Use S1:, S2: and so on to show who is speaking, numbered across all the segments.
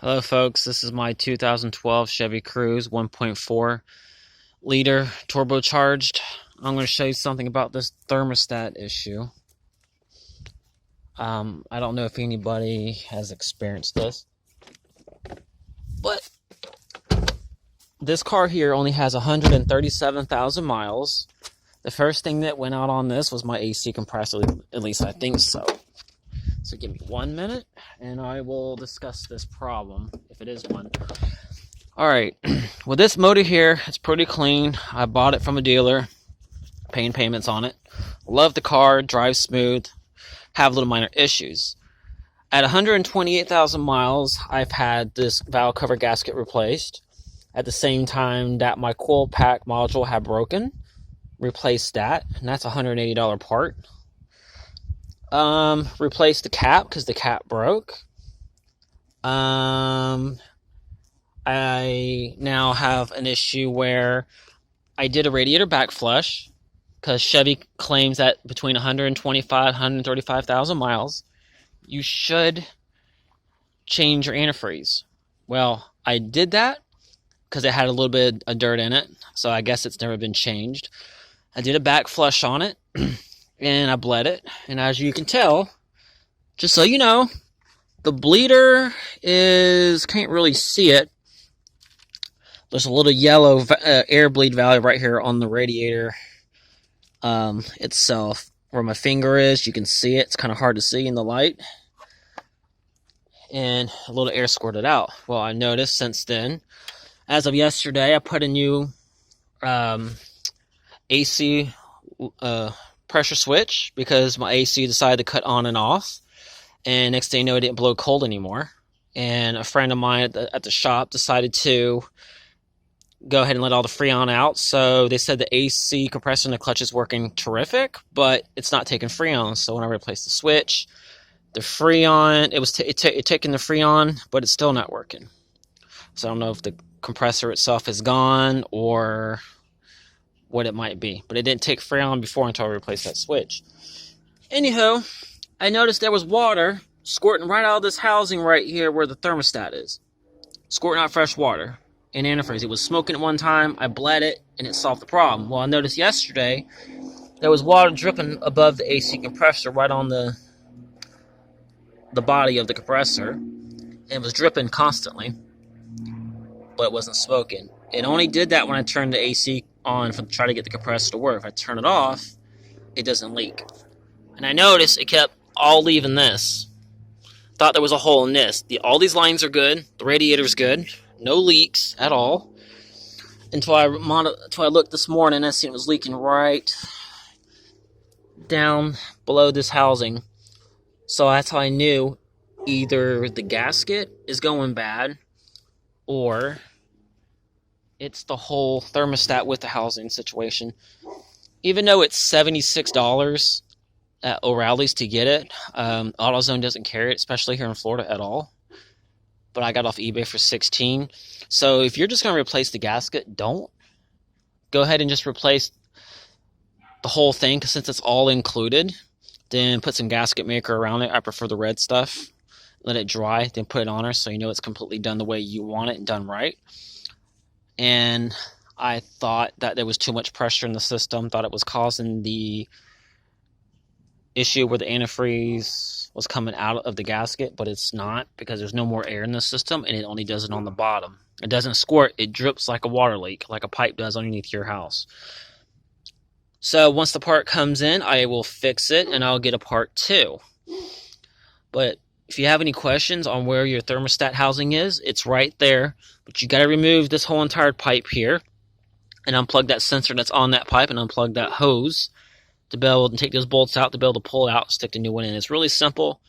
S1: Hello folks, this is my 2012 Chevy Cruze 1.4 liter turbocharged. I'm going to show you something about this thermostat issue. I don't know if anybody has experienced this, but this car here only has 137,000 miles. The first thing that went out on this was my AC compressor, at least I think so. So give me 1 minute and I will discuss this problem, if it is one. Alright, with this motor here, it's pretty clean. I bought it from a dealer, paying payments on it. Love the car, drives smooth, have little minor issues. At 128,000 miles, I've had this valve cover gasket replaced. At the same time that my coil pack module had broken, replaced that, and that's a $180 part. Replaced the cap because the cap broke. I now have an issue where I did a radiator back flush because Chevy claims that between 125 and 135,000 miles, you should change your antifreeze. Well, I did that because it had a little bit of dirt in it, so I guess it's never been changed. I did a back flush on it. And I bled it, and as you can tell, just so you know, the bleeder can't really see it. There's a little yellow air bleed valve right here on the radiator itself. Where my finger is, you can see it. It's kind of hard to see in the light. And a little air squirted out. Well, I noticed since then, as of yesterday, I put a new AC pressure switch because my AC decided to cut on and off, and next thing you know, it didn't blow cold anymore. And a friend of mine at the shop decided to go ahead and let all the Freon out, so they said the AC compressor in the clutch is working terrific, but it's not taking Freon. So when I replaced the switch, the Freon, it was taking the Freon, but it's still not working. So I don't know if the compressor itself is gone or what it might be, but it didn't take Freon before until I replaced that switch. Anyhow, I noticed there was water squirting right out of this housing right here where the thermostat is. Squirting out fresh water in antifreeze. It was smoking at one time, I bled it, and it solved the problem. Well, I noticed yesterday there was water dripping above the AC compressor right on the body of the compressor, and it was dripping constantly, but it wasn't smoking. It only did that when I turned the AC on to try to get the compressor to work. If I turn it off, it doesn't leak. And I noticed it kept all leaving this. Thought there was a hole in this. All these lines are good. The radiator's good. No leaks at all. Until I looked this morning, I seen it was leaking right down below this housing. So that's how I knew either the gasket is going bad or it's the whole thermostat with the housing situation. Even though it's $76 at O'Reilly's to get it, AutoZone doesn't carry it, especially here in Florida at all. But I got off eBay for $16. So if you're just going to replace the gasket, don't. Go ahead and just replace the whole thing, because since it's all included, then put some gasket maker around it. I prefer the red stuff. Let it dry, then put it on her so you know it's completely done the way you want it and done right. And I thought that there was too much pressure in the system, thought it was causing the issue where the antifreeze was coming out of the gasket, but it's not, because there's no more air in the system, and it only does it on the bottom. It doesn't squirt, it drips like a water leak, like a pipe does underneath your house. So once the part comes in, I will fix it, and I'll get a part 2. But if you have any questions on where your thermostat housing is, it's right there. But you got to remove this whole entire pipe here and unplug that sensor that's on that pipe and unplug that hose to be able to take those bolts out, to be able to pull it out and stick the new one in. It's really simple.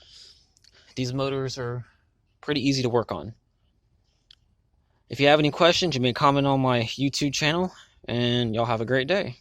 S1: These motors are pretty easy to work on. If you have any questions, you may comment on my YouTube channel, and y'all have a great day.